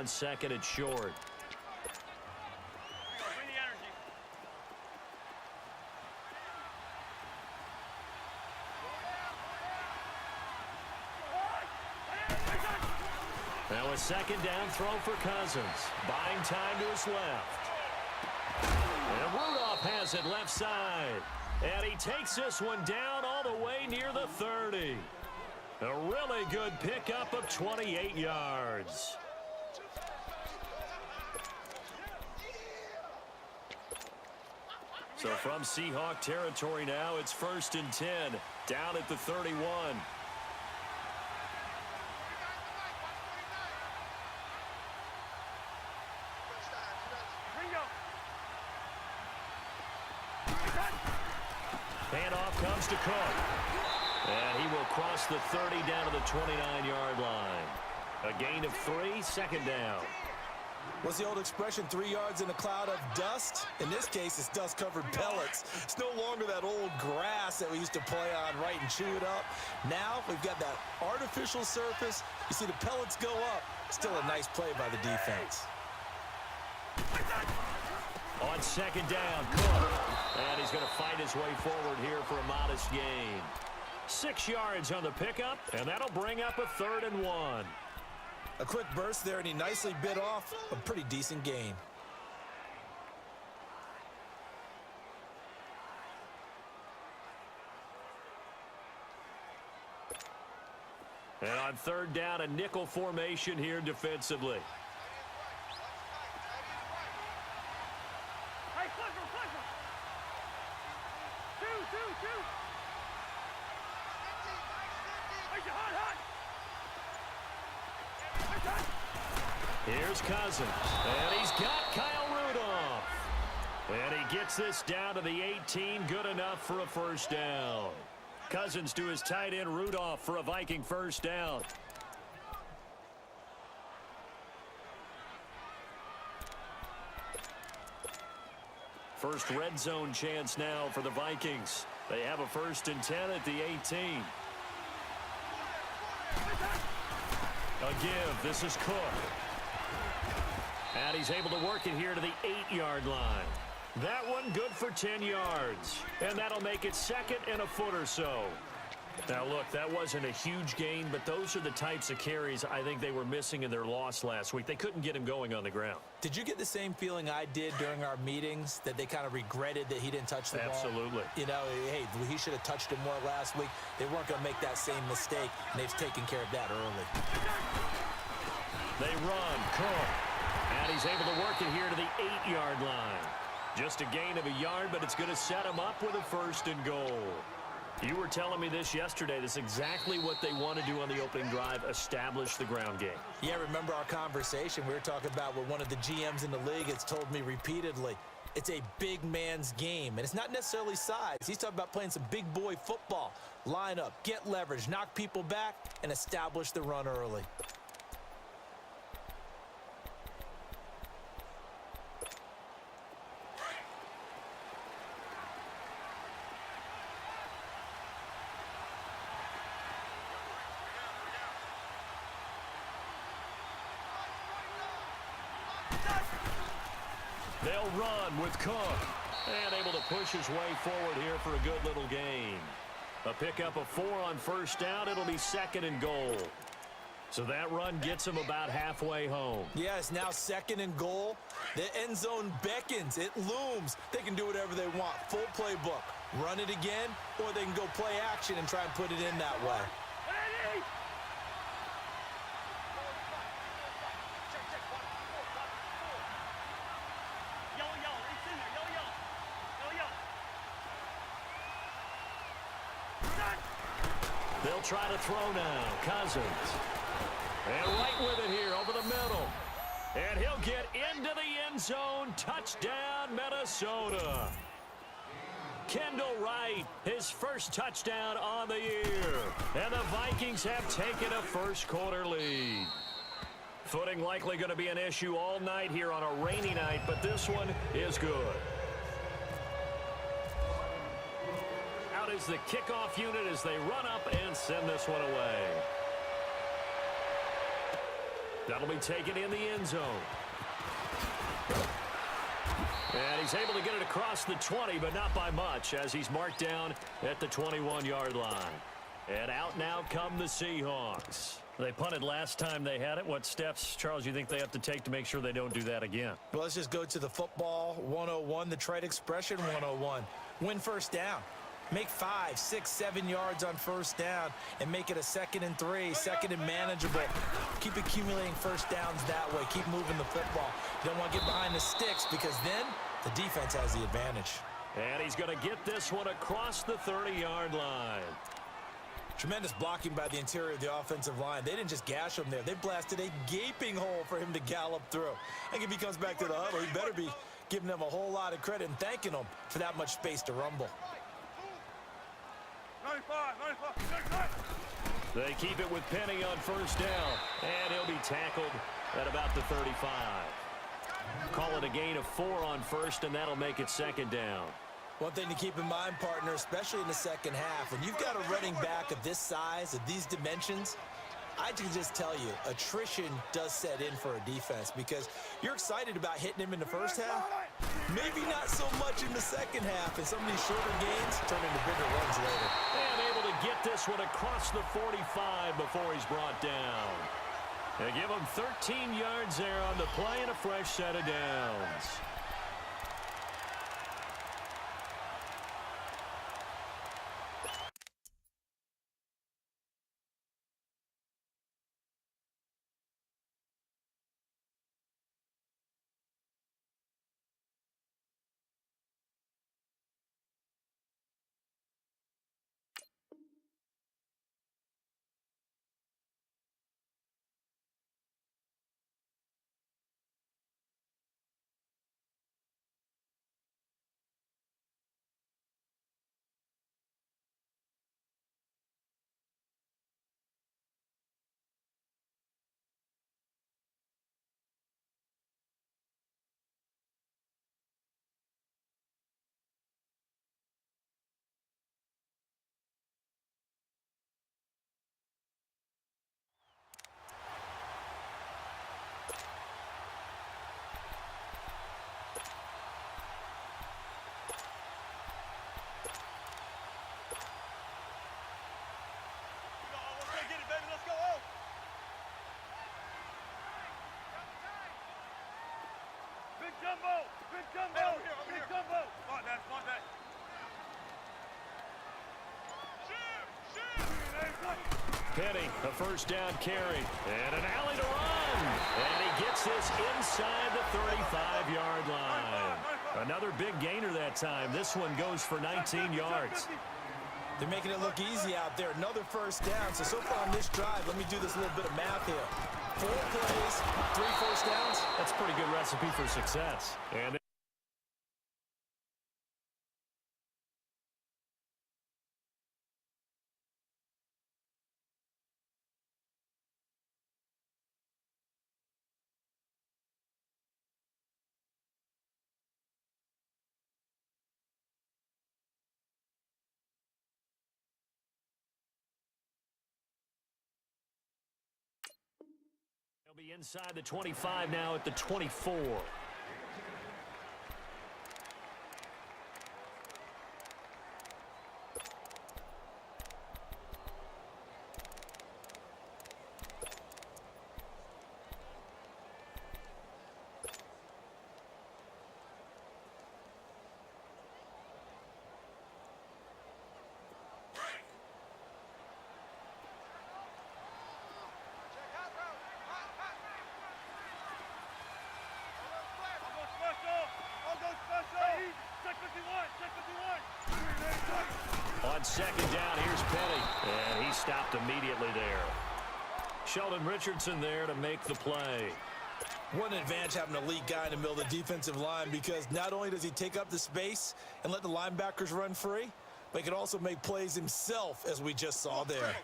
Second and short. Now a second down throw for Cousins. Buying time to his left. And Rudolph has it left side. And he takes this one down all the way near the 30. A really good pickup of 28 yards. So from Seahawk territory now, it's 1st and 10, down at the 31. Handoff comes to Cook. And he will cross the 30 down to the 29-yard line. A gain of 3, second down. What's the old expression, 3 yards in a cloud of dust? In this case, it's dust-covered pellets. It's no longer that old grass that we used to play on, right, and chew it up. Now we've got that artificial surface. You see the pellets go up. Still a nice play by the defense. On second down, Cook. And he's going to fight his way forward here for a modest gain. 6 yards on the pickup, and that'll bring up a 3rd and 1. A quick burst there, and he nicely bit off a pretty decent gain. And on 3rd down, a nickel formation here defensively. Hey, flipper. Two. Hot. Here's Cousins, and he's got Kyle Rudolph. And he gets this down to the 18, good enough for a 1st down. Cousins to his tight end Rudolph for a Viking 1st down. First red zone chance now for the Vikings. They have a 1st and 10 at the 18. A give. This is Cook. And he's able to work it here to the 8-yard line. That one good for 10 yards. And that'll make it 2nd and a foot or so. Now, look, that wasn't a huge gain, but those are the types of carries I think they were missing in their loss last week. They couldn't get him going on the ground. Did you get the same feeling I did during our meetings, that they kind of regretted that he didn't touch the ball? Absolutely. You know, hey, he should have touched it more last week. They weren't going to make that same mistake, and they've taken care of that early. They run. Cook. And he's able to work it here to the 8-yard line. Just a gain of a yard, but it's going to set him up with a 1st and goal. You were telling me this yesterday. This is exactly what they want to do on the opening drive, establish the ground game. Yeah, remember our conversation? We were talking about what one of the GMs in the league has told me repeatedly. It's a big man's game, and it's not necessarily size. He's talking about playing some big boy football. Line up, get leverage, knock people back, and establish the run early. They'll run with Cook. And able to push his way forward here for a good little gain. A pickup of 4 on 1st down. It'll be 2nd and goal. So that run gets him about halfway home. Yeah, it's now 2nd and goal. The end zone beckons. It looms. They can do whatever they want. Full playbook. Run it again, or they can go play action and try and put it in that way. They'll try to throw now. Cousins. And right with it here over the middle. And he'll get into the end zone. Touchdown, Minnesota. Kendall Wright, his first touchdown on the year. And the Vikings have taken a first-quarter lead. Footing likely going to be an issue all night here on a rainy night, but this one is good. Out is the kickoff unit as they run up and send this one away. That'll be taken in the end zone. And he's able to get it across the 20, but not by much, as he's marked down at the 21-yard line. And out now come the Seahawks. They punted last time they had it. What steps, Charles, you think they have to take to make sure they don't do that again? Well, let's just go to the football 101, the trade expression 101. Win first down. Make 5, 6, 7 yards on first down and make it a 2nd and 3, 2nd and manageable. Keep accumulating first downs that way. Keep moving the football. You don't want to get behind the sticks because then the defense has the advantage. And he's going to get this one across the 30-yard line. Tremendous blocking by the interior of the offensive line. They didn't just gash him there. They blasted a gaping hole for him to gallop through. I think if he comes back to the huddle, he better be giving them a whole lot of credit and thanking them for that much space to rumble. 95. They keep it with Penny on first down, and he'll be tackled at about the 35. Call it a gain of 4 on first, and that'll make it 2nd down. One thing to keep in mind, partner, especially in the second half, when you've got a running back of this size, of these dimensions, I can just tell you, attrition does set in for a defense because you're excited about hitting him in the first half, maybe not so much in the second half, and some of these shorter gains turn into bigger runs later. And able to get this one across the 45 before he's brought down. They give him 13 yards there on the play and a fresh set of downs. Big jumbo. Big jumbo. Want that. Penny, a first down carry, and an alley to run. And he gets this inside the 35-yard line. Another big gainer that time. This one goes for 19 yards. They're making it look easy out there. Another first down. So far on this drive, let me do this little bit of math here. 4 plays, 3 first downs. That's a pretty good recipe for success. And be inside the 25 now at the 24. On second down, here's Penny. And he stopped immediately there. Sheldon Richardson there to make the play. What an advantage having an elite guy in the middle of the defensive line, because not only does he take up the space and let the linebackers run free, but he can also make plays himself, as we just saw there.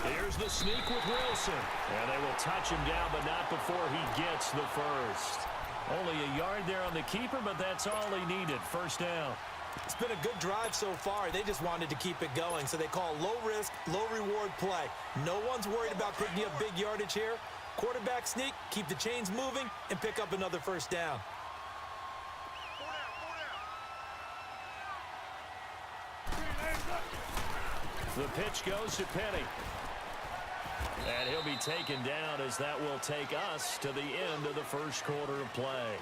Here's the sneak with Wilson. And they will touch him down, but not before he gets the first. Only a yard there on the keeper, but that's all he needed. First down. It's been a good drive so far. They just wanted to keep it going, so they call low-risk, low-reward play. No one's worried about picking up big yardage here. Quarterback sneak, keep the chains moving, and pick up another first down. The pitch goes to Penny. And he'll be taken down, as that will take us to the end of the first quarter of play.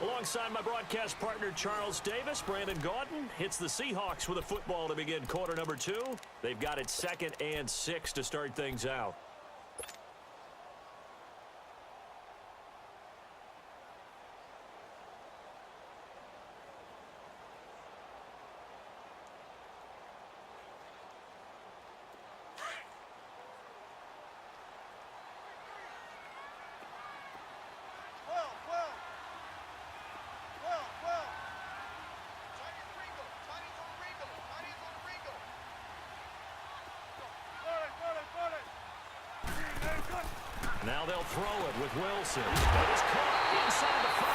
Alongside my broadcast partner, Charles Davis, Brandon Gaudin hits the Seahawks with a football to begin quarter number 2. They've got it 2nd and 6 to start things out. Now they'll throw it with Wilson. That is caught inside the 5.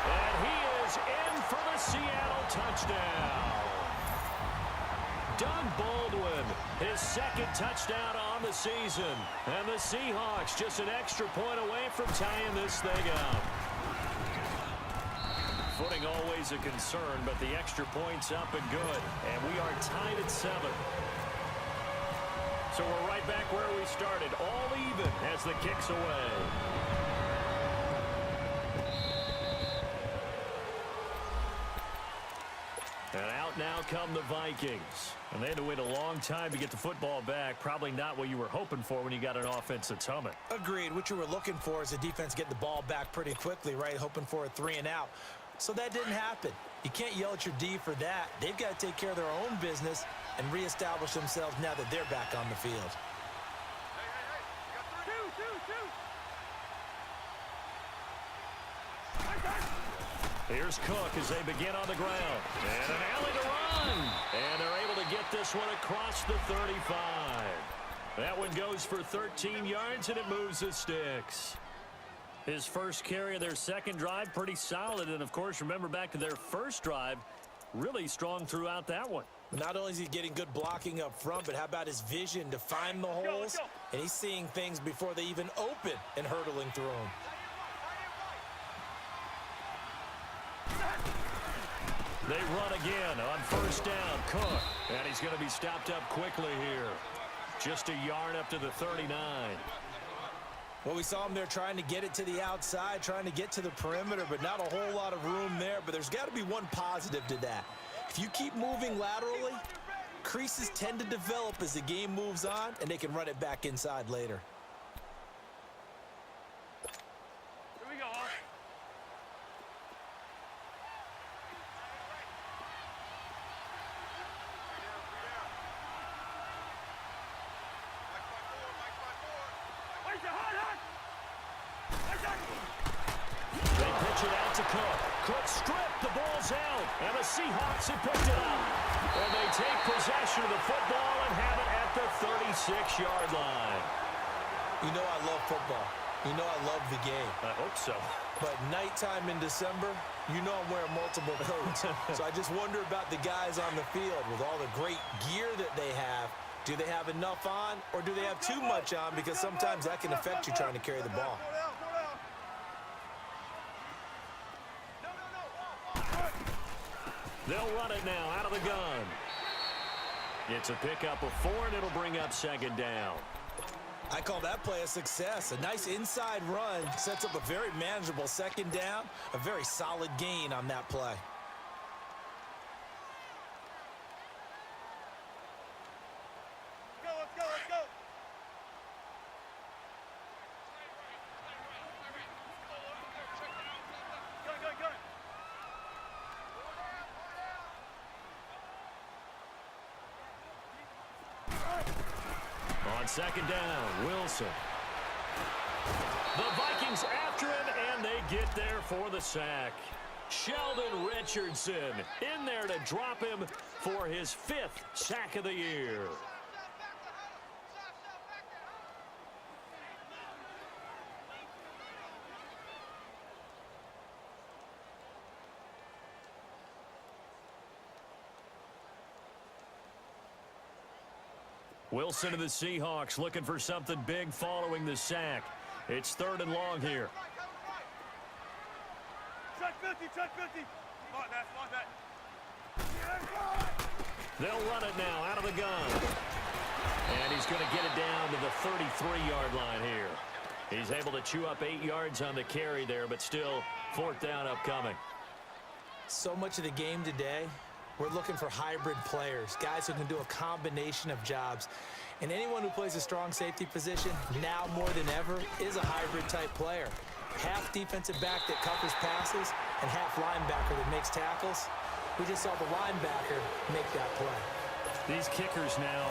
And he is in for the Seattle touchdown. Doug Baldwin, his 2nd touchdown on the season. And the Seahawks just an extra point away from tying this thing up. Footing always a concern, but the extra point's up and good. And we are tied at 7. So we're right back where we started, all even as the kick's away. And out now come the Vikings. And they had to wait a long time to get the football back. Probably not what you were hoping for when you got an offense that's humming. Agreed. What you were looking for is the defense getting the ball back pretty quickly, right? Hoping for a 3 and out. So that didn't happen. You can't yell at your D for that. They've got to take care of their own business and reestablish themselves now that they're back on the field. Here's Cook as they begin on the ground. And an alley to run. And they're able to get this one across the 35. That one goes for 13 yards, and it moves the sticks. His first carry of their 2nd drive, pretty solid. And, of course, remember back to their first drive, really strong throughout that one. Not only is he getting good blocking up front, but how about his vision to find the holes? And he's seeing things before they even open and hurtling through them. They run again on first down. Cook. And he's going to be stopped up quickly here. Just a yard up to the 39. Well, we saw him there trying to get it to the outside, trying to get to the perimeter, but not a whole lot of room there. But there's got to be one positive to that. If you keep moving laterally, creases tend to develop as the game moves on, and they can run it back inside later. Here we go. They pitch it out to Cook. Cook stripped. The ball's out. And the Seahawks have picked it up. And they take possession of the football and have it at the 36-yard line. You know I love football. You know I love the game. I hope so. But nighttime in December, you know I'm wearing multiple coats. So I just wonder about the guys on the field with all the great gear that they have. Do they have enough on, or do they have too much on? Because sometimes that can affect you trying to carry the ball. They'll run it now out of the gun. It's a pickup of 4, and it'll bring up 2nd down. I call that play a success. A nice inside run sets up a very manageable 2nd down. A very solid gain on that play. Let's go. On second down, Wilson. The Vikings after him, and they get there for the sack. Sheldon Richardson in there to drop him for his 5th sack of the year. Wilson of the Seahawks looking for something big following the sack. It's 3rd and long here. Check 50, check 50. Smart that. They'll run it now out of the gun. And he's going to get it down to the 33-yard line here. He's able to chew up 8 yards on the carry there, but still 4th down upcoming. So much of the game today, we're looking for hybrid players, guys who can do a combination of jobs. And anyone who plays a strong safety position, now more than ever, is a hybrid-type player. Half defensive back that covers passes and half linebacker that makes tackles. We just saw the linebacker make that play. These kickers now,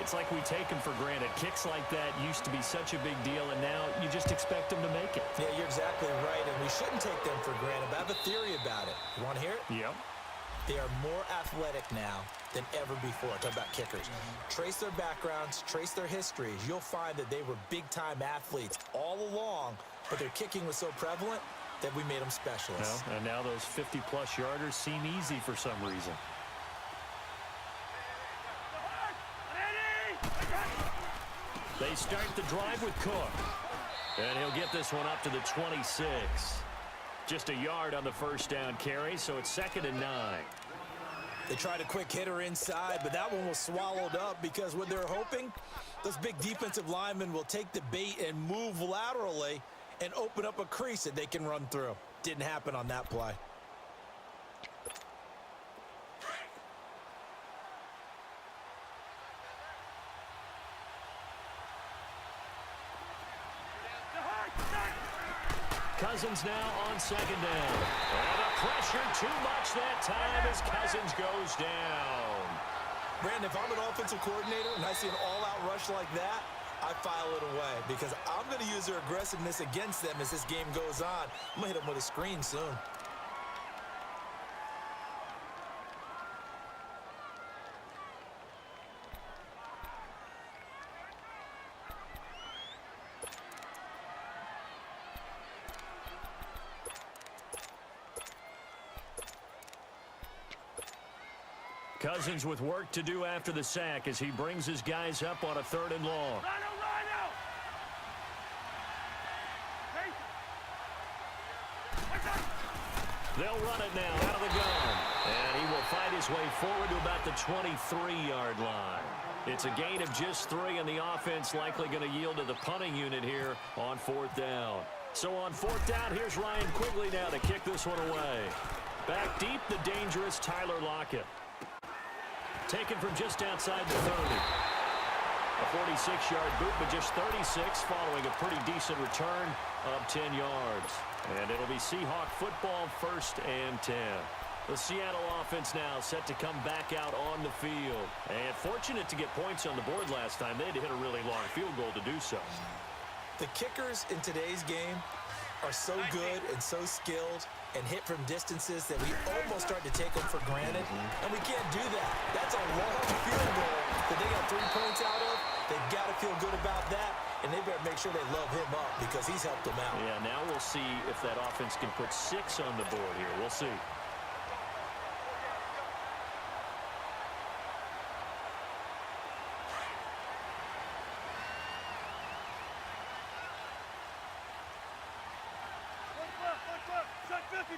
it's like we take them for granted. Kicks like that used to be such a big deal, and now you just expect them to make it. Yeah, you're exactly right, and we shouldn't take them for granted. But I have a theory about it. You want to hear it? Yep. They are more athletic now than ever before. Talk about kickers. Trace their backgrounds, trace their histories. You'll find that they were big-time athletes all along, but their kicking was so prevalent that we made them specialists. Well, and now those 50-plus yarders seem easy for some reason. They start the drive with Cook. And he'll get this one up to the 26. Just a yard on the 1st down carry, so it's 2nd and 9. They tried a quick hitter inside, but that one was swallowed up because what they're hoping, those big defensive linemen will take the bait and move laterally and open up a crease that they can run through. Didn't happen on that play. Cousins now on 2nd down. And the pressure too much that time as Cousins goes down. Brandon, if I'm an offensive coordinator and I see an all-out rush like that, I file it away because I'm going to use their aggressiveness against them as this game goes on. I'm going to hit them with a screen soon. Cousins with work to do after the sack as he brings his guys up on a 3rd and long. Rhino! They'll run it now out of the gun. And he will fight his way forward to about the 23-yard line. It's a gain of just 3, and the offense likely going to yield to the punting unit here on 4th down. So on 4th down, here's Ryan Quigley now to kick this one away. Back deep, the dangerous Tyler Lockett. Taken from just outside the 30. A 46-yard boot, but just 36 following a pretty decent return of 10 yards. And it'll be Seahawk football, 1st and 10. The Seattle offense now set to come back out on the field. And fortunate to get points on the board last time. They had to hit a really long field goal to do so. The kickers in today's game are so good and so skilled and hit from distances that we almost start to take them for granted. And we can't do that. That's a long field goal that they got 3 points out of. They've got to feel good about that, and they better make sure they love him up because he's helped them out. Yeah, now we'll see if that offense can put 6 on the board here. We'll see.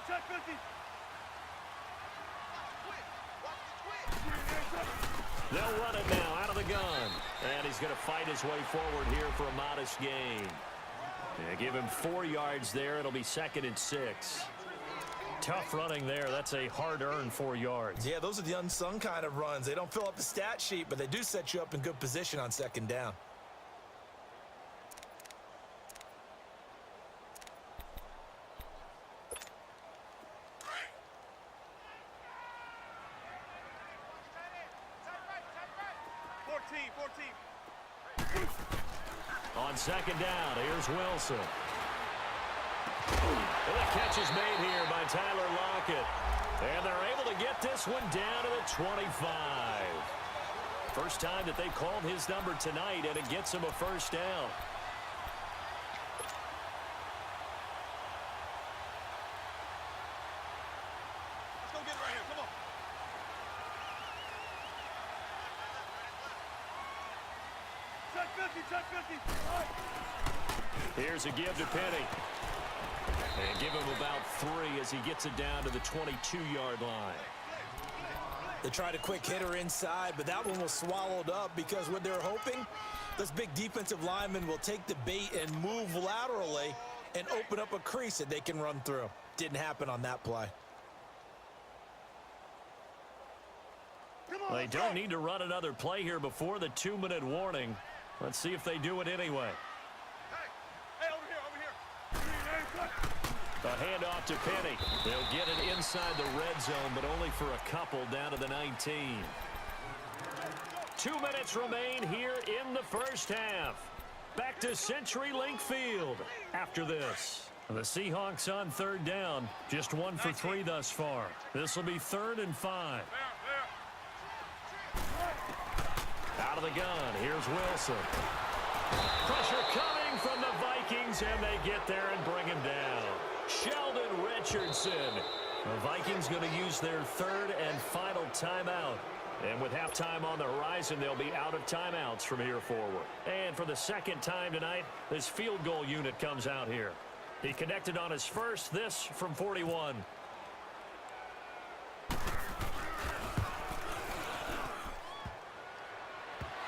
Check 50. They'll run it now out of the gun. And he's going to fight his way forward here for a modest gain. Yeah, give him 4 yards there. It'll be 2nd and 6. Tough running there. That's a hard-earned 4 yards. Yeah, those are the unsung kind of runs. They don't fill up the stat sheet, but they do set you up in good position on 2nd down. On second down, here's Wilson. And the catch is made here by Tyler Lockett. And they're able to get this one down to the 25. First time that they called his number tonight, and it gets him a first down. Let's go get it right here. Come on. Check 50, check 50. All right. Here's a give to Penny. And give him about 3 as he gets it down to the 22-yard line. They tried a quick hitter inside, but that one was swallowed up because what they're hoping, this big defensive lineman will take the bait and move laterally and open up a crease that they can run through. Didn't happen on that play. Come on, They don't need to run another play here before the 2-minute warning. Let's see if they do it anyway. Hey, over here, over here. A handoff to Penny. They'll get it inside the red zone, but only for a couple down to the 19. 2 minutes remain here in the first half. Back to CenturyLink Field after this. The Seahawks on third down. Just 1 for 3 thus far. This will be 3rd and 5. Out of the gun, here's Wilson. Pressure coming from the Vikings, and they get there and bring him down. Sheldon Richardson. The Vikings going to use their 3rd and final timeout. And with halftime on the horizon, they'll be out of timeouts from here forward. And for the second time tonight, this field goal unit comes out here. He connected on his first, this from 41.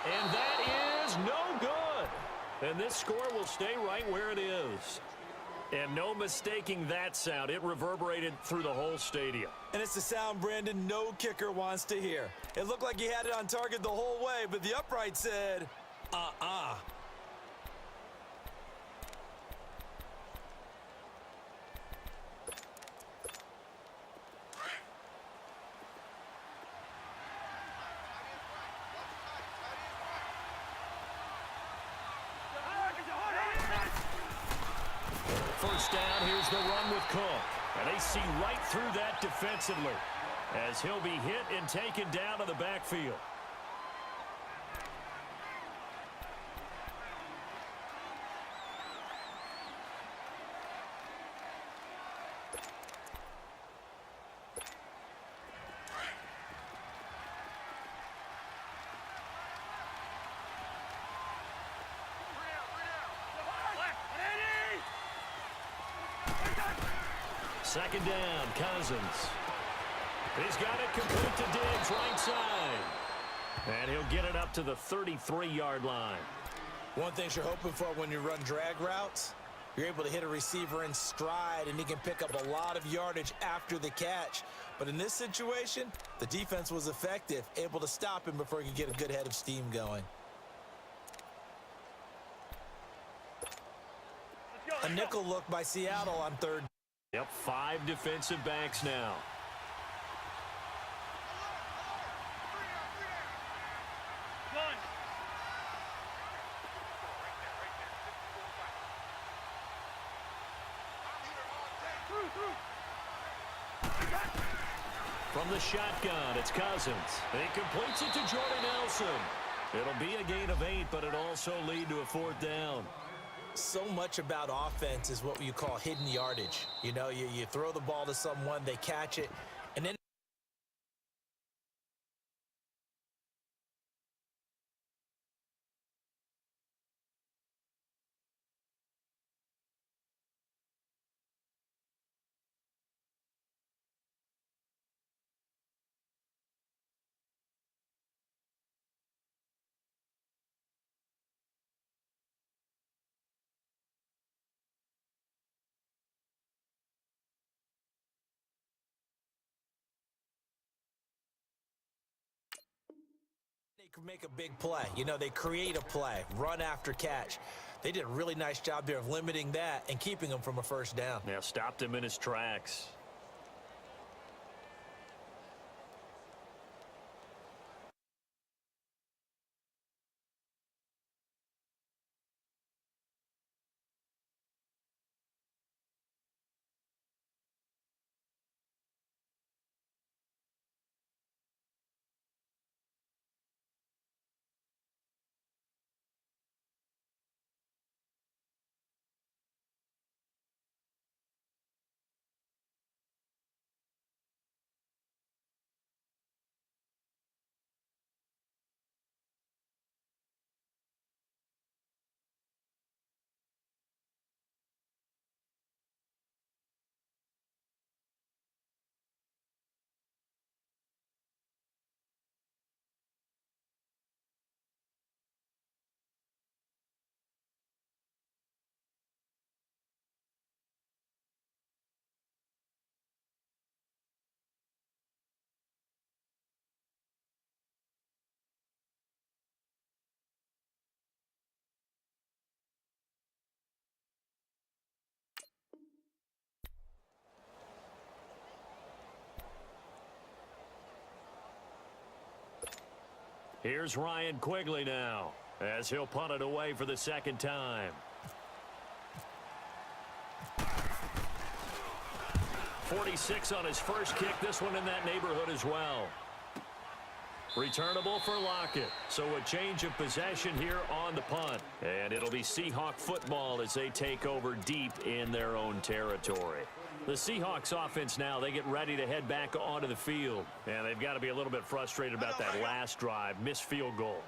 And that is no good. And this score will stay right where it is. And no mistaking that sound. It reverberated through the whole stadium. And it's the sound, Brandon, no kicker wants to hear. It looked like he had it on target the whole way, but the upright said, uh-uh. First down, here's the run with Cook. And they see right through that defensively as he'll be hit and taken down to the backfield. Second down, Cousins. He's got it complete to Diggs, right side. And he'll get it up to the 33-yard line. One thing you're hoping for when you run drag routes, you're able to hit a receiver in stride, and he can pick up a lot of yardage after the catch. But in this situation, the defense was effective, able to stop him before he could get a good head of steam going. A nickel look by Seattle on third. Yep, 5 defensive backs now. From the shotgun, it's Cousins. He completes it to Jordy Nelson. It'll be a gain of 8, but it'll also lead to a 4th down. So much about offense is what you call hidden yardage. You know, you throw the ball to someone, they catch it, and then they can make a big play. You know, they create a play, run after catch. They did a really nice job there of limiting that and keeping him from a first down. Now stopped him in his tracks. Here's Ryan Quigley now, as he'll punt it away for the second time. 46 on his first kick. This one in that neighborhood as well. Returnable for Lockett. So a change of possession here on the punt. And it'll be Seahawk football as they take over deep in their own territory. The Seahawks offense now, they get ready to head back onto the field. And they've got to be a little bit frustrated about that last drive, missed field goal.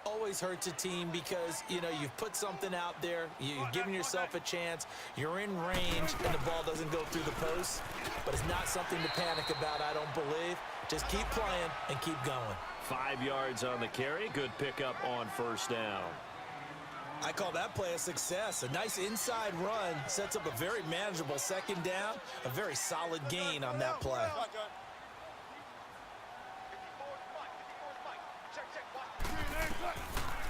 Always hurts a team because, you know, you've put something out there, you've given yourself a chance, you're in range, and the ball doesn't go through the post. But it's not something to panic about, I don't believe. Just keep playing and keep going. 5 yards on the carry. Good pickup on first down. I call that play a success. A nice inside run sets up a very manageable second down, a very solid gain on that play.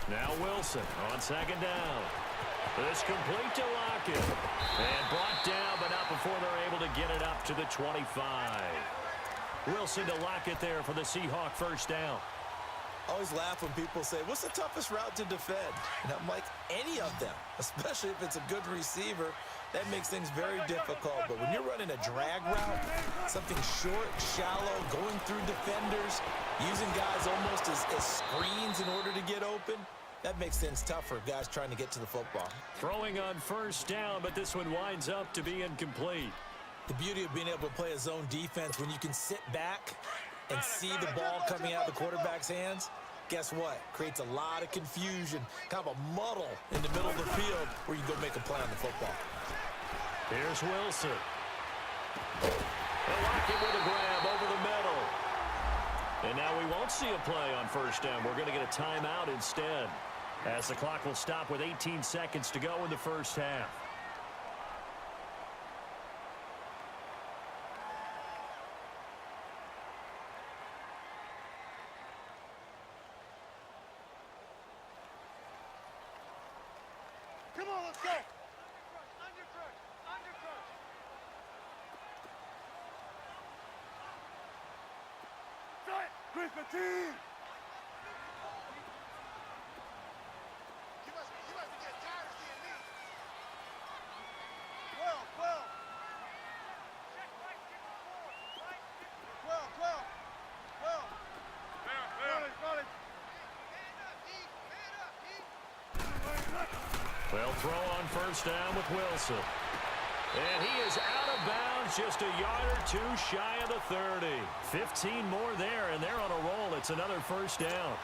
Now Wilson on second down. This complete to Lockett. And brought down, but not before they're able to get it up to the 25. Wilson to Lockett there for the Seahawk first down. I always laugh when people say, what's the toughest route to defend? And I'm like, any of them, especially if it's a good receiver. That makes things very difficult. But when you're running a drag route, something short, shallow, going through defenders, using guys almost as screens in order to get open, that makes things tough for guys trying to get to the football. Throwing on first down, but this one winds up to be incomplete. The beauty of being able to play a zone defense when you can sit back and see the ball coming out of the quarterback's hands, guess what? Creates a lot of confusion, kind of a muddle in the middle of the field where you go make a play on the football. Here's Wilson. Lockett with a grab over the middle. And now we won't see a play on first down. We're going to get a timeout instead, as the clock will stop with 18 seconds to go in the first half. Come on, let's go. Under crush. Chris, the team. You must be getting tired of seeing me. 12. Check right, kick the forward. Right, kick the 12. Running. Man up, Well, throw on first down with Wilson. And he is out of bounds, just a yard or two shy of the 30. 15 more there, and they're on a roll. It's another first down.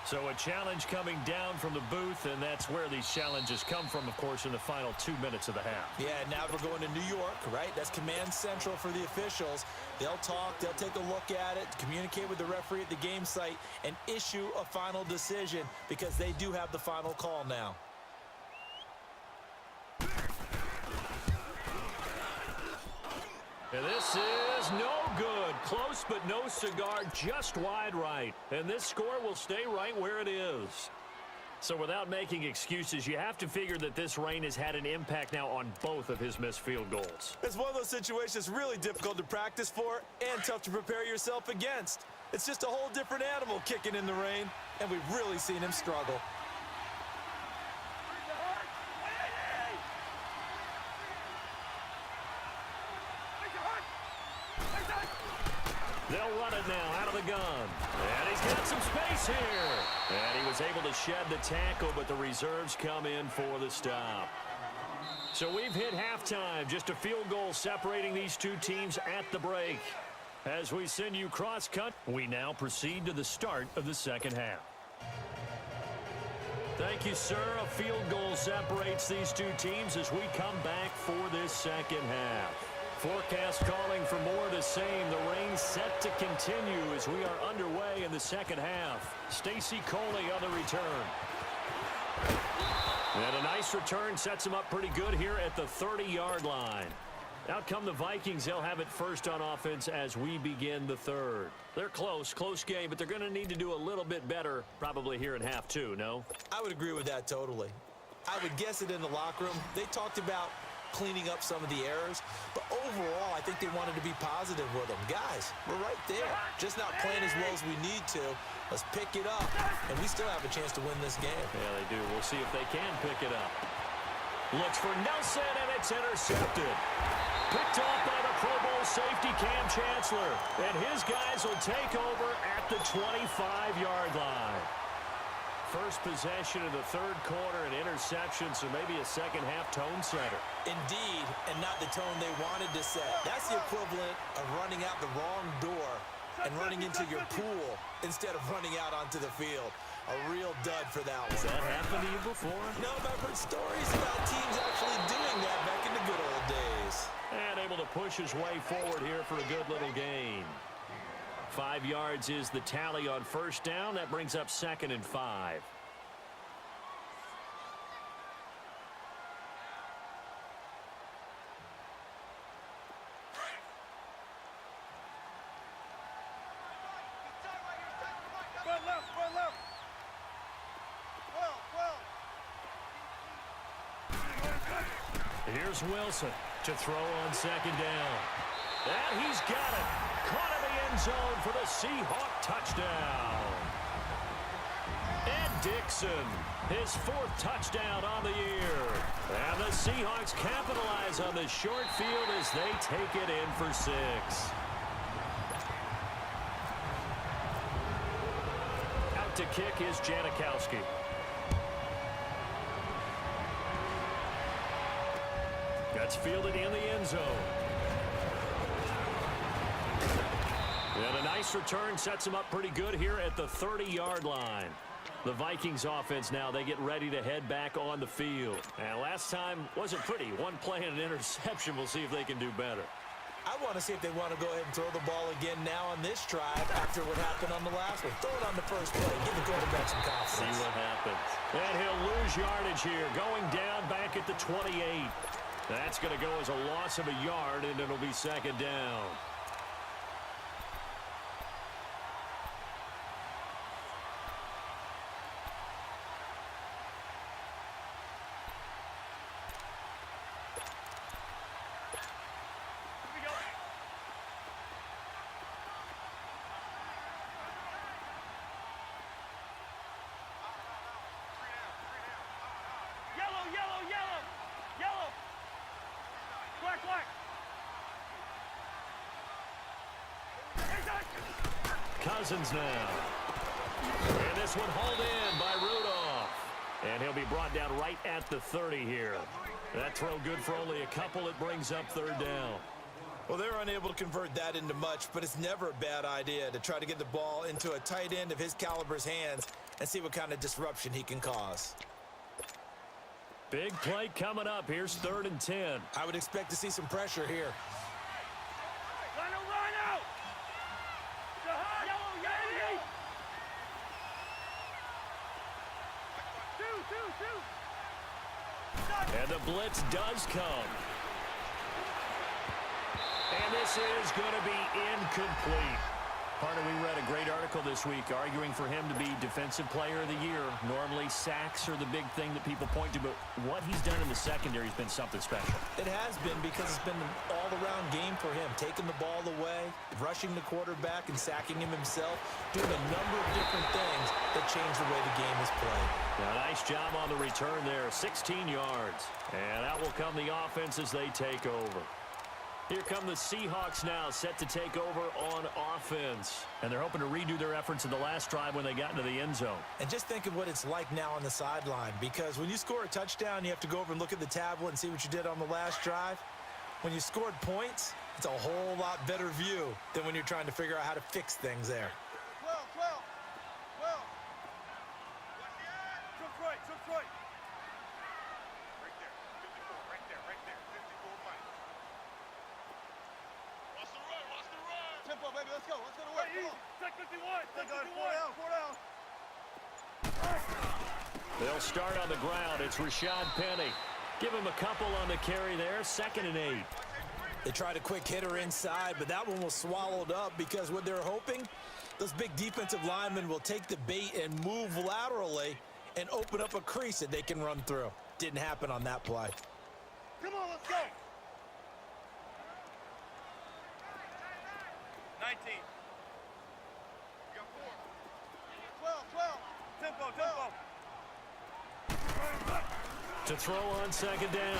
So a challenge coming down from the booth, and that's where these challenges come from, of course, in the final 2 minutes of the half. Yeah, now we're going to New York, right? That's command central for the officials. They'll talk, they'll take a look at it, communicate with the referee at the game site, and issue a final decision because they do have the final call now. And this is no good. Close but no cigar, just wide right. And this score will stay right where it is. So without making excuses, you have to figure that this rain has had an impact now on both of his missed field goals. It's one of those situations really difficult to practice for and tough to prepare yourself against. It's just a whole different animal kicking in the rain, and we've really seen him struggle. They'll run it now out of the gun. And he's got some space here. And he was able to shed the tackle, but the reserves come in for the stop. So we've hit halftime. Just a field goal separating these two teams at the break. As we send you cross-cut, we now proceed to the start of the second half. Thank you, sir. A field goal separates these two teams as we come back for this second half. Forecast calling for more of the same. The rain set to continue as we are underway in the second half. Stacy Coley on the return. And a nice return sets him up pretty good here at the 30-yard line. Out come the Vikings. They'll have it first on offense as we begin the third. They're close game, but they're going to need to do a little bit better probably here in half two, no? I would agree with that totally. I would guess it in the locker room. They talked about cleaning up some of the errors. But overall, I think they wanted to be positive with them. Guys, we're right there. Just not playing as well as we need to. Let's pick it up, and we still have a chance to win this game. Yeah, they do. We'll see if they can pick it up. Looks for Nelson, and it's intercepted. Picked off by the Pro Bowl safety Cam Chancellor. And his guys will take over at the 25-yard line. First possession of the third quarter, an interception, so maybe a second-half tone setter. Indeed, and not the tone they wanted to set. That's the equivalent of running out the wrong door and running into your pool instead of running out onto the field. A real dud for that one. Has that happened to you before? No, but I've heard stories about teams actually doing that back in the good old days. And able to push his way forward here for a good little gain. 5 yards is the tally on first down. That brings up 2nd and 5. Run left. Here's Wilson to throw on 2nd down. And he's got it. Caught in the end zone for the Seahawk touchdown. Ed Dixon, his 4th touchdown on the year. And the Seahawks capitalize on the short field as they take it in for 6. Out to kick is Janikowski. That's fielded in the end zone. And a nice return sets him up pretty good here at the 30-yard line. The Vikings offense now, they get ready to head back on the field. And last time wasn't pretty. One play and an interception. We'll see if they can do better. I want to see if they want to go ahead and throw the ball again now on this drive after what happened on the last one. Throw it on the first play. Give the quarterback some confidence. See what happens. And he'll lose yardage here. Going down back at the 28. That's going to go as a loss of a yard, and it'll be 2nd down. Yellow. Black. Cousins now. And this one hauled in by Rudolph. And he'll be brought down right at the 30 here. That throw good for only a couple. It brings up 3rd down. Well, they're unable to convert that into much, but it's never a bad idea to try to get the ball into a tight end of his caliber's hands and see what kind of disruption he can cause. Big play coming up. Here's 3rd and 10. I would expect to see some pressure here. Rhino! Yellow! Two! And the blitz does come. And this is going to be incomplete. Partner, we read a great article this week arguing for him to be Defensive Player of the Year. Normally, sacks are the big thing that people point to, but what he's done in the secondary has been something special. It has been because it's been an all-around game for him. Taking the ball away, rushing the quarterback, and sacking him himself, doing a number of different things that change the way the game is played. Now, nice job on the return there, 16 yards. And out will come the offense as they take over. Here come the Seahawks now, set to take over on offense. And they're hoping to redo their efforts in the last drive when they got into the end zone. And just think of what it's like now on the sideline, because when you score a touchdown, you have to go over and look at the tablet and see what you did on the last drive. When you scored points, it's a whole lot better view than when you're trying to figure out how to fix things there. 12. Trump right. Right there. 54, right there. 54 Mike. Watch the run. Tempo, baby, let's go to work. Come on. Take 51. Four down. They'll start on the ground. It's Rashad Penny. Give him a couple on the carry there. 2nd and 8. They tried a quick hitter inside, but that one was swallowed up because what they're hoping, those big defensive linemen will take the bait and move laterally and open up a crease that they can run through. Didn't happen on that play. Come on, let's go. 19. You got 4. 12. Tempo. To throw on second down.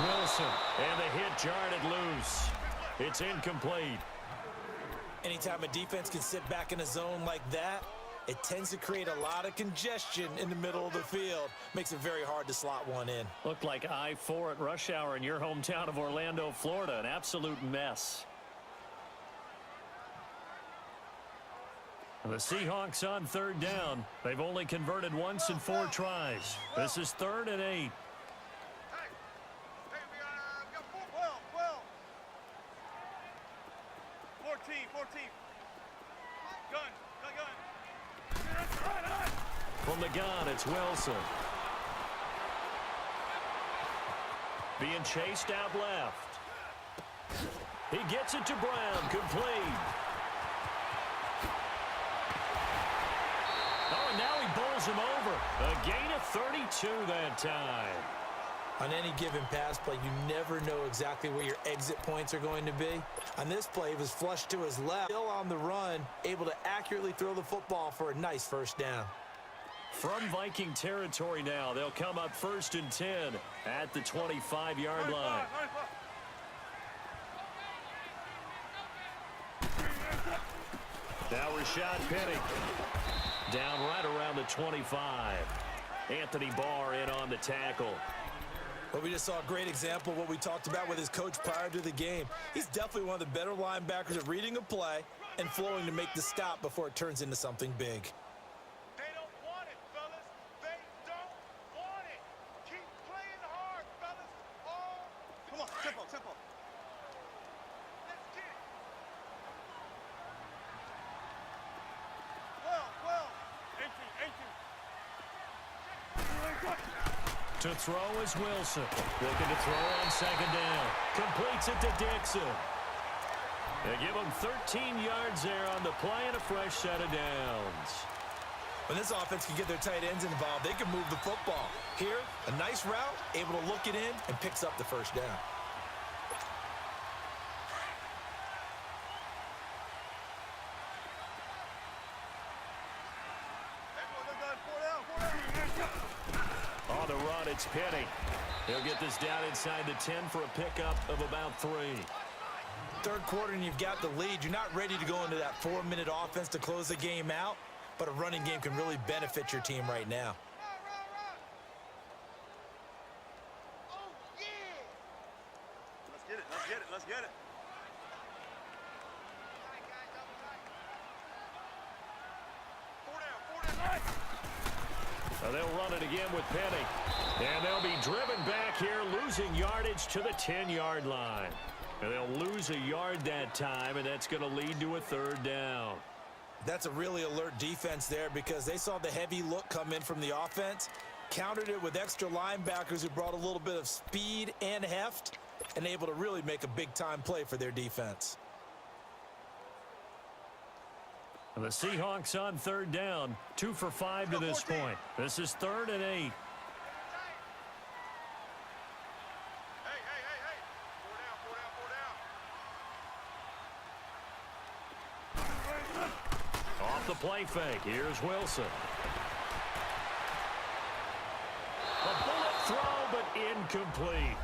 Wilson. And the hit jarred it loose. It's incomplete. Anytime a defense can sit back in a zone like that, it tends to create a lot of congestion in the middle of the field. Makes it very hard to slot one in. Looked like I-4 at rush hour in your hometown of Orlando, Florida. An absolute mess. The Seahawks on third down. They've only converted once in 4 tries. This is 3rd and 8. Hey, we got 12. 14. Gun. From the gun, it's Wilson. Being chased out left. He gets it to Brown, complete. Oh, and now he bowls him over. A gain of 32 that time. On any given pass play, you never know exactly where your exit points are going to be. On this play, he was flushed to his left, still on the run, able to accurately throw the football for a nice first down. From Viking territory now, they'll come up 1st and 10 at the 25-yard line. Now Rashad Penny down right around the 25. Anthony Barr in on the tackle. Well, we just saw a great example of what we talked about with his coach prior to the game. He's definitely one of the better linebackers at reading a play and flowing to make the stop before it turns into something big. They don't want it, fellas. They don't want it. Keep playing hard, fellas. Oh. Come on, tempo. Let's get it. Well. 18. To throw is Wilson. Looking to throw on second down. Completes it to Dixon. They give him 13 yards there on the play and a fresh set of downs. When this offense can get their tight ends involved, they can move the football. Here, a nice route, able to look it in, and picks up the first down. On the run, it's Penny. He'll get this down inside the 10 for a pickup of about 3. Third quarter and you've got the lead. You're not ready to go into that 4-minute offense to close the game out, but a running game can really benefit your team right now. Oh, yeah. Let's get it. Four down. So they'll run it again with Penny. And they'll be driven back here, losing yardage to the 10-yard line. And they'll lose a yard that time, and that's going to lead to a 3rd down. That's a really alert defense there because they saw the heavy look come in from the offense, countered it with extra linebackers who brought a little bit of speed and heft, and able to really make a big-time play for their defense. And the Seahawks on 3rd down, 2 for 5 to this point. This is 3rd and 8. Hey. Four down. Off the play fake, here's Wilson. A bullet throw, but incomplete.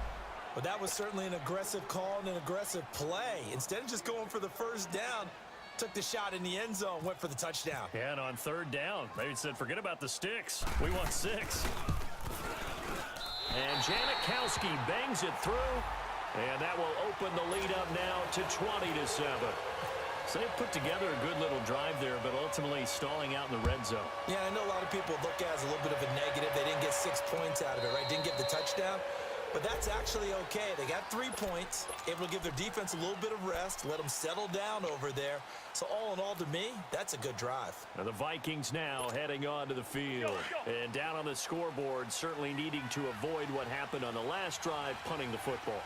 But that was certainly an aggressive call and an aggressive play. Instead of just going for the first down, took the shot in the end zone, went for the touchdown. Yeah, and on 3rd down, they said, forget about the sticks. We want 6. And Janikowski bangs it through, and that will open the lead up now to 20-7. So they put together a good little drive there, but ultimately stalling out in the red zone. Yeah, I know a lot of people look at it as a little bit of a negative. They didn't get 6 points out of it, right? Didn't get the touchdown. But that's actually okay. They got 3 points, able to give their defense a little bit of rest, let them settle down over there. So all in all, to me, that's a good drive. Now the Vikings now heading onto the field. And down on the scoreboard, certainly needing to avoid what happened on the last drive, punting the football.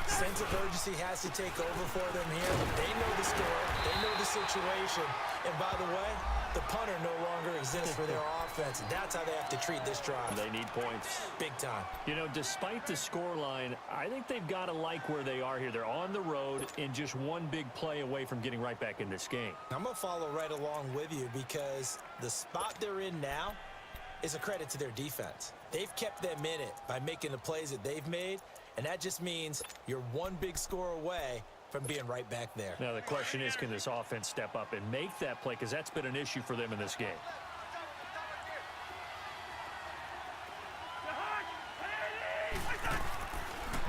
Sense of urgency has to take over for them here. They know the score. They know the situation. And by the way, The punter no longer exists for their offense, and that's how they have to treat this drive. They need points. Big time. You know, despite the scoreline, I think they've got to like where they are here. They're on the road and just one big play away from getting right back in this game. I'm going to follow right along with you because the spot they're in now is a credit to their defense. They've kept them in it by making the plays that they've made, and that just means you're one big score away from being right back there. Now, the question is, can this offense step up and make that play? Because that's been an issue for them in this game.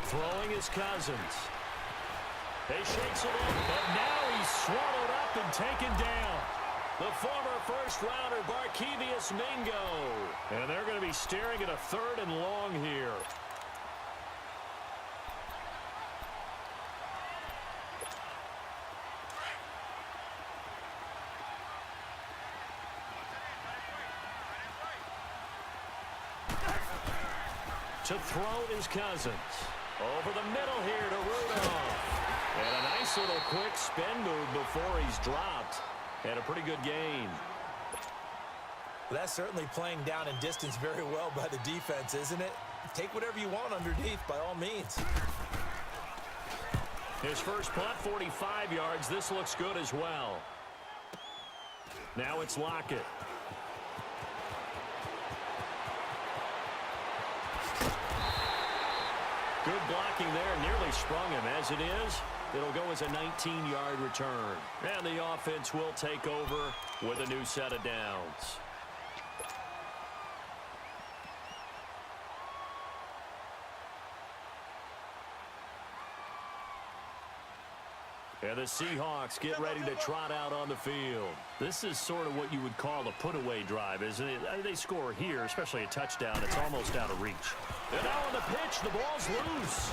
Throwing is Cousins. He shakes it in, but now he's swallowed up and taken down. The former first-rounder, Barkevious Mingo. And they're going to be staring at a 3rd and long here. To throw is Cousins. Over the middle here to Rudolph. And a nice little quick spin move before he's dropped. And a pretty good gain. Well, that's certainly playing down in distance very well by the defense, isn't it? Take whatever you want underneath by all means. His first punt, 45 yards. This looks good as well. Now it's Lockett. Good blocking there. Nearly sprung him. As it is, it'll go as a 19-yard return. And the offense will take over with a new set of downs. And the Seahawks get ready to trot out on the field. This is sort of what you would call a put-away drive, isn't it? They score here, especially a touchdown. It's almost out of reach. And now on the pitch, the ball's loose.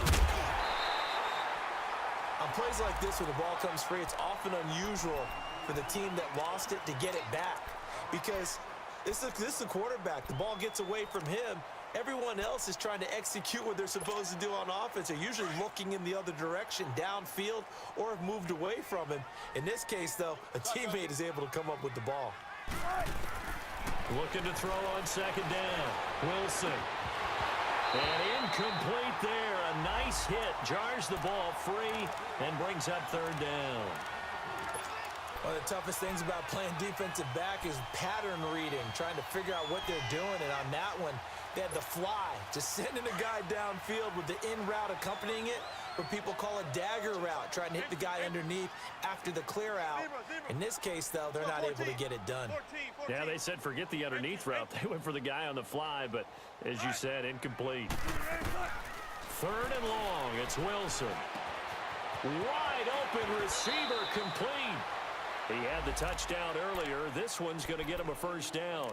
On plays like this where the ball comes free, it's often unusual for the team that lost it to get it back. Because this is the quarterback. The ball gets away from him. Everyone else is trying to execute what they're supposed to do on offense. They're usually looking in the other direction, downfield, or have moved away from him. In this case, though, a teammate is able to come up with the ball. Looking to throw on 2nd down. Wilson. And incomplete there. A nice hit. Jars the ball free and brings up 3rd down. One of the toughest things about playing defensive back is pattern reading, trying to figure out what they're doing. And on that one, they had the fly, just sending a guy downfield with the in route accompanying it, what people call a dagger route, trying to hit the guy underneath after the clear out. In this case, though, they're not able to get it done. Yeah, they said forget the underneath route. They went for the guy on the fly, but as you said, incomplete. 3rd and long. It's Wilson. Wide open receiver complete. He had the touchdown earlier. This one's going to get him a 1st down.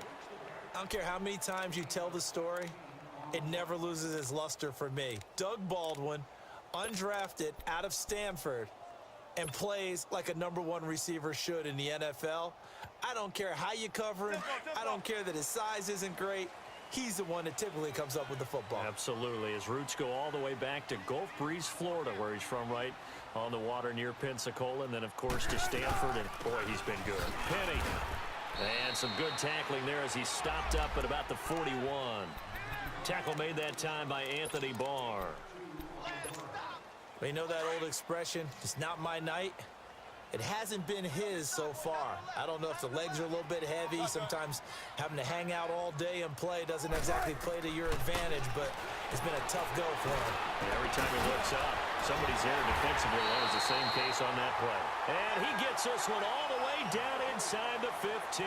I don't care how many times you tell the story, it never loses its luster for me. Doug Baldwin, undrafted out of Stanford, and plays like a #1 receiver should in the NFL. I don't care how you cover him. I don't care that his size isn't great. He's the one that typically comes up with the football. Absolutely. His roots go all the way back to Gulf Breeze, Florida, where he's from, right on the water near Pensacola. And then, of course, to Stanford. And, boy, he's been good. Penny. And some good tackling there as he stopped up at about the 41. Tackle made that time by Anthony Barr. You know that old expression, it's not my night? It hasn't been his so far. I don't know if the legs are a little bit heavy. Sometimes having to hang out all day and play doesn't exactly play to your advantage, but it's been a tough go for him. And every time he looks up, somebody's there defensively. That was the same case on that play. And he gets this one all the way down inside the 15.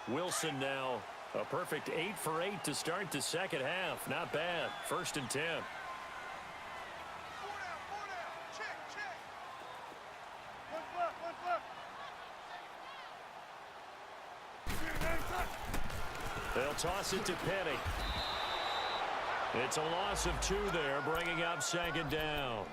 Wilson now a perfect 8 for 8 to start the 2nd half. Not bad. 1st and 10. 4 down. Check. One. They'll toss it to Penny. It's a loss of 2 there, bringing up 2nd down.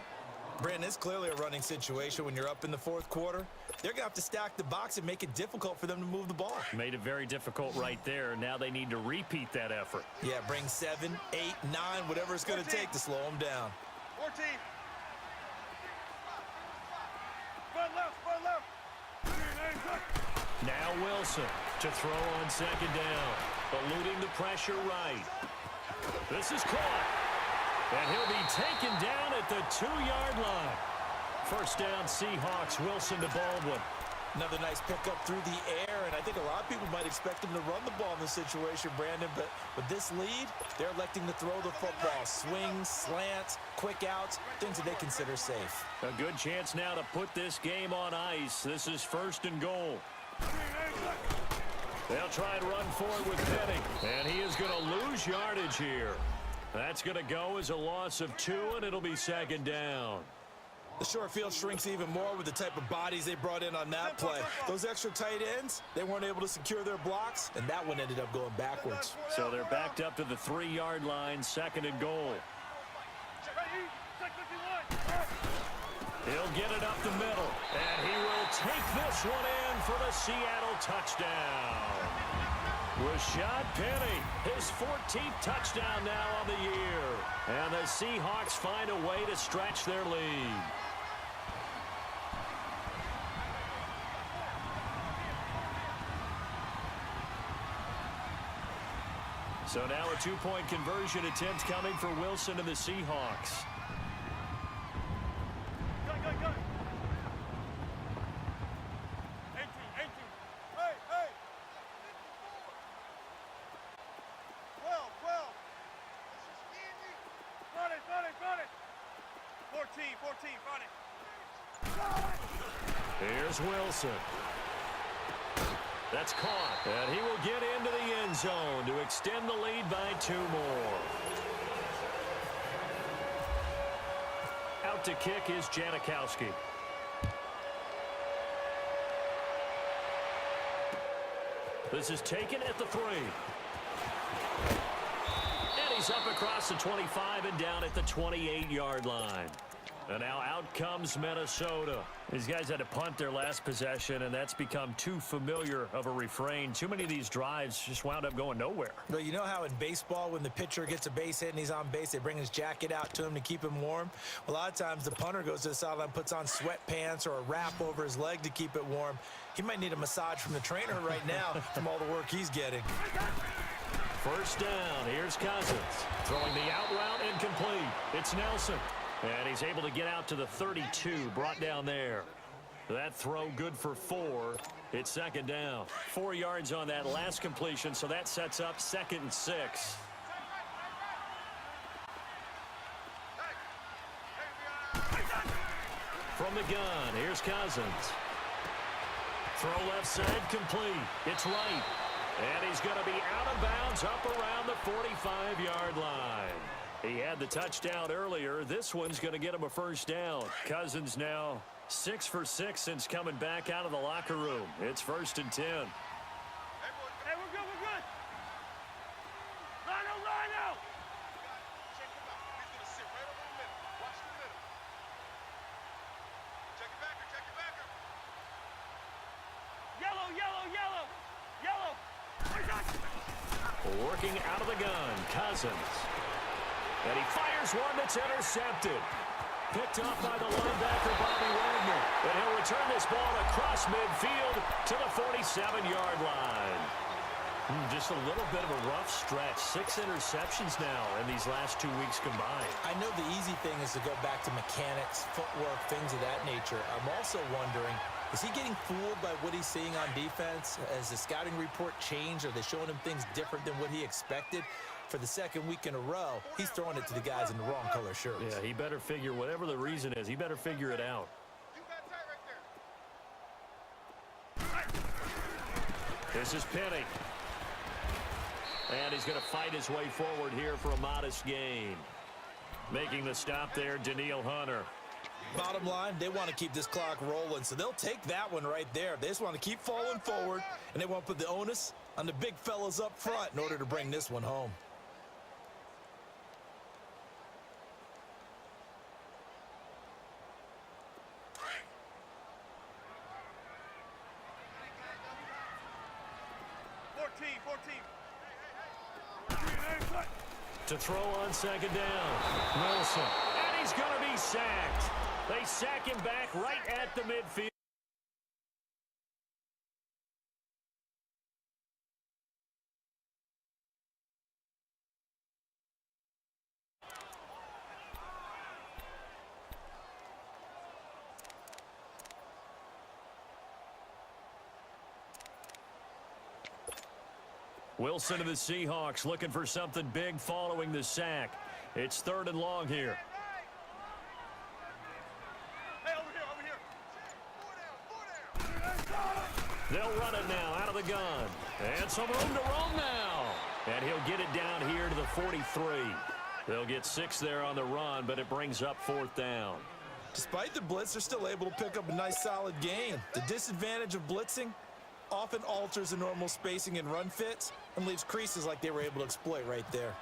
Brandon, it's clearly a running situation when you're up in the fourth quarter. They're going to have to stack the box and make it difficult for them to move the ball. Made it very difficult right there. Now they need to repeat that effort. Yeah, bring 7, 8, 9, whatever it's going to take to slow them down. 14. Run left. Now Wilson to throw on second down. Eluding the pressure right. This is caught. And he'll be taken down at the 2-yard line. First down, Seahawks. Wilson to Baldwin. Another nice pickup through the air, and I think a lot of people might expect him to run the ball in this situation, Brandon, but with this lead, they're electing to throw the football. Swings, slants, quick outs, things that they consider safe. A good chance now to put this game on ice. This is first and goal. They'll try and run forward with Penny, and he is going to lose yardage here. That's going to go as a loss of 2, and it'll be second down. The short field shrinks even more with the type of bodies they brought in on that play. Those extra tight ends, they weren't able to secure their blocks, and that one ended up going backwards. So they're backed up to the 3-yard line, second and goal. He'll get it up the middle, and he will take this one in for the Seattle touchdown. Rashad Penny, his 14th touchdown now on the year. And the Seahawks find a way to stretch their lead. So now a 2-point conversion attempt coming for Wilson and the Seahawks. Go. 18. Hey. 12. Run it. 14, run it. Here's Wilson. That's caught. And he will get into the end zone to extend the lead by 2 more. Out to kick is Janikowski. This is taken at the 3. And he's up across the 25 and down at the 28-yard line. And now out comes Minnesota. These guys had to punt their last possession, and that's become too familiar of a refrain. Too many of these drives just wound up going nowhere. But you know how in baseball, when the pitcher gets a base hit and he's on base, they bring his jacket out to him to keep him warm? A lot of times the punter goes to the sideline, puts on sweatpants or a wrap over his leg to keep it warm. He might need a massage from the trainer right now from all the work he's getting. First down. Here's Cousins. Throwing the out route incomplete. It's Nelson. And he's able to get out to the 32, brought down there. That throw good for 4. It's second down. 4 yards on that last completion, so that sets up 2nd and 6. From the gun, here's Cousins. Throw left side complete. It's right. And he's going to be out of bounds up around the 45-yard line. He had the touchdown earlier. This one's going to get him a first down. Cousins now 6 for 6 since coming back out of the locker room. It's 1st and 10. Hey, we're good. Line out. Check him out. He's going to sit right over the middle. Watch the middle. Check it backer. Yellow. Working out of the gun, Cousins. And he fires one that's intercepted. Picked off by the linebacker, Bobby Wagner. And he'll return this ball across midfield to the 47-yard line. Just a little bit of a rough stretch. 6 interceptions now in these last 2 weeks combined. I know the easy thing is to go back to mechanics, footwork, things of that nature. I'm also wondering, is he getting fooled by what he's seeing on defense? Has the scouting report changed? Are they showing him things different than what he expected? For the 2nd week in a row, he's throwing it to the guys in the wrong color shirts. Yeah, he better figure, whatever the reason is, he better figure it out. You got tight right there. This is Penny. And he's going to fight his way forward here for a modest gain. Making the stop there, Danielle Hunter. Bottom line, they want to keep this clock rolling, so they'll take that one right there. They just want to keep falling forward, and they want to put the onus on the big fellas up front in order to bring this one home. 14. To throw on second down. Wilson. And he's going to be sacked. They sack him back right at the midfield. Wilson to the Seahawks looking for something big following the sack. It's 3rd and long here. Hey, over here. They'll run it now out of the gun. And some room to roam now. And he'll get it down here to the 43. They'll get 6 there on the run, but it brings up 4th down. Despite the blitz, they're still able to pick up a nice solid gain. The disadvantage of blitzing often alters the normal spacing and run fits and leaves creases like they were able to exploit right there.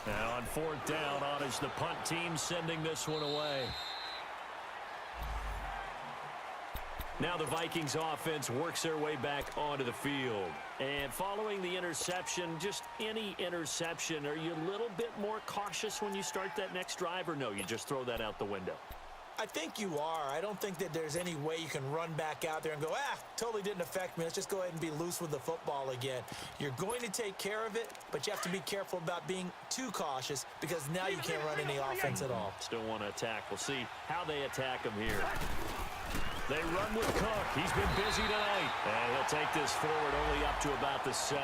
Now on 4th down, on is the punt team sending this one away. Now the Vikings offense works their way back onto the field. And following the interception, just any interception, are you a little bit more cautious when you start that next drive, or no, you just throw that out the window? I think you are. I don't think that there's any way you can run back out there and go, totally didn't affect me. Let's just go ahead and be loose with the football again. You're going to take care of it, but you have to be careful about being too cautious because now you can't run any offense at all. Still want to attack. We'll see how they attack him here. They run with Cook. He's been busy tonight. And he'll take this forward only up to about the 7.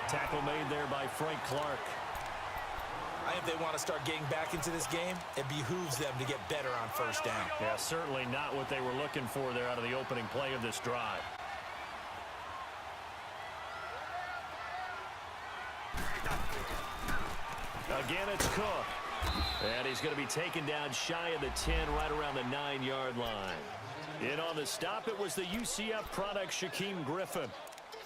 Tackle made there by Frank Clark. I think they want to start getting back into this game. It behooves them to get better on 1st down. Yeah, certainly not what they were looking for there out of the opening play of this drive. Again, it's Cook. And he's going to be taken down shy of the 10, right around the 9-yard line. In on the stop, it was the UCF product, Shaquem Griffin.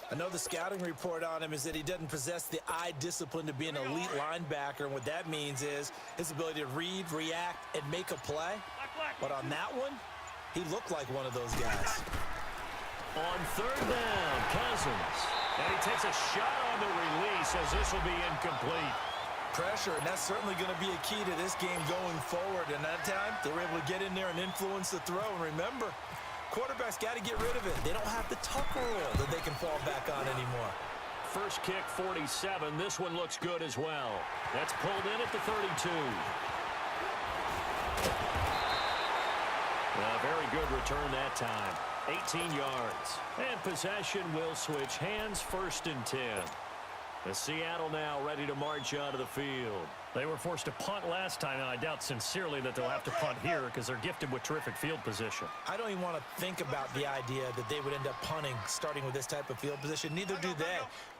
I know the scouting report on him is that he doesn't possess the eye discipline to be an elite linebacker, and what that means is his ability to read, react, and make a play. But on that one, he looked like one of those guys. On 3rd down, Cousins. And he takes a shot on the release as this will be incomplete. Pressure, and that's certainly going to be a key to this game going forward. And that time, they were able to get in there and influence the throw. And remember, quarterbacks got to get rid of it. They don't have the tuck rule that they can fall back on anymore. First kick, 47. This one looks good as well. That's pulled in at the 32. A very good return that time. 18 yards. And possession will switch hands, 1st and 10. The Seattle now ready to march out of the field. They were forced to punt last time, and I doubt sincerely that they'll have to punt here because they're gifted with terrific field position. I don't even want to think about the idea that they would end up punting starting with this type of field position. Neither do they.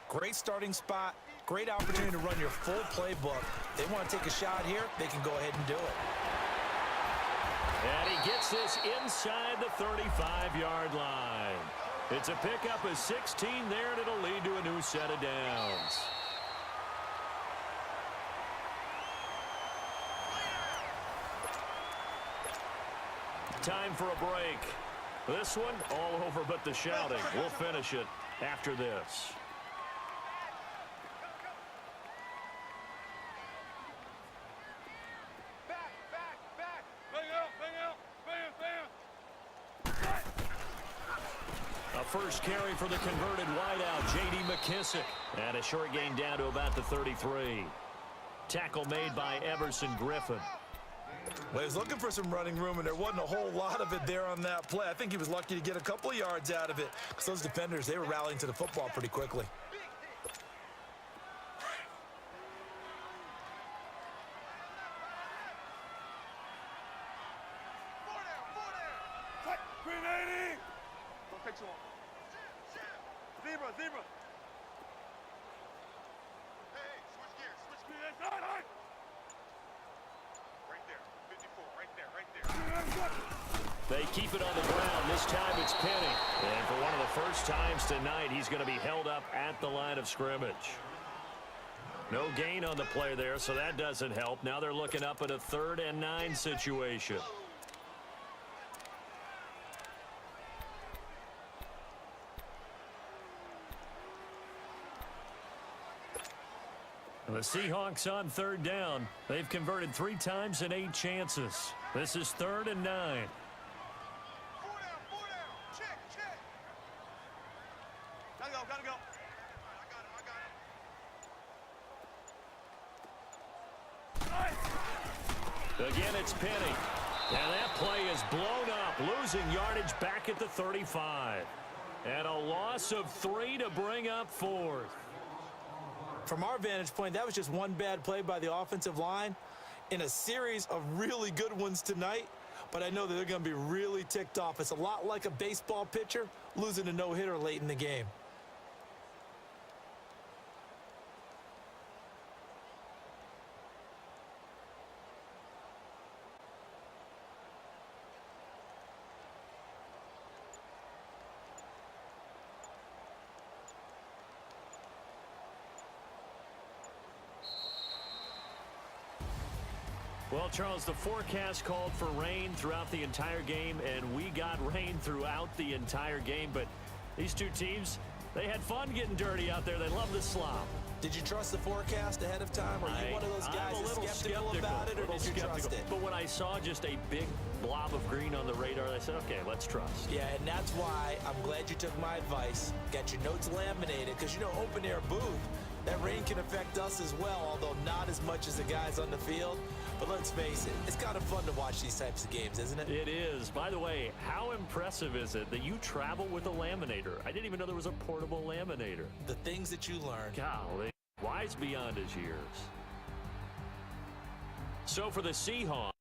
Great starting spot, great opportunity to run your full playbook. They want to take a shot here, they can go ahead and do it. And he gets this inside the 35-yard line. It's a pickup of 16 there, and it'll lead to a new set of downs. Time for a break. This one, all over but the shouting. We'll finish it after this. First carry for the converted wideout, J.D. McKissick. And a short gain down to about the 33. Tackle made by Everson Griffin. Well, he was looking for some running room, and there wasn't a whole lot of it there on that play. I think he was lucky to get a couple of yards out of it because those defenders, they were rallying to the football pretty quickly. Zebra. Hey, switch gears. Right there, 54, right there. They keep it on the ground. This time it's Penny. And for one of the first times tonight, he's going to be held up at the line of scrimmage. No gain on the play there, so that doesn't help. Now they're looking up at a 3rd and 9 situation. The Seahawks on third down. They've converted 3 times in 8 chances. This is 3rd and 9. 4 down, 4 down. Check, check. Gotta go, gotta go. I got him. Again, it's Penny. And that play is blown up, losing yardage back at the 35. And a loss of 3 to bring up 4th. From our vantage point, that was just one bad play by the offensive line in a series of really good ones tonight. But I know that they're going to be really ticked off. It's a lot like a baseball pitcher losing a no-hitter late in the game. Well, Charles, the forecast called for rain throughout the entire game, and we got rain throughout the entire game. But these two teams, they had fun getting dirty out there. They love the slop. Did you trust the forecast ahead of time? Or are you one of those guys that's skeptical about it, or did you trust it? But when I saw just a big blob of green on the radar, I said, okay, let's trust. Yeah, and that's why I'm glad you took my advice. Got your notes laminated, because, you know, open-air booth, that rain can affect us as well, although not as much as the guys on the field. But let's face it, it's kind of fun to watch these types of games, isn't it? It is. By the way, how impressive is it that you travel with a laminator? I didn't even know there was a portable laminator. The things that you learn. Golly, wise beyond his years. So for the Seahawks,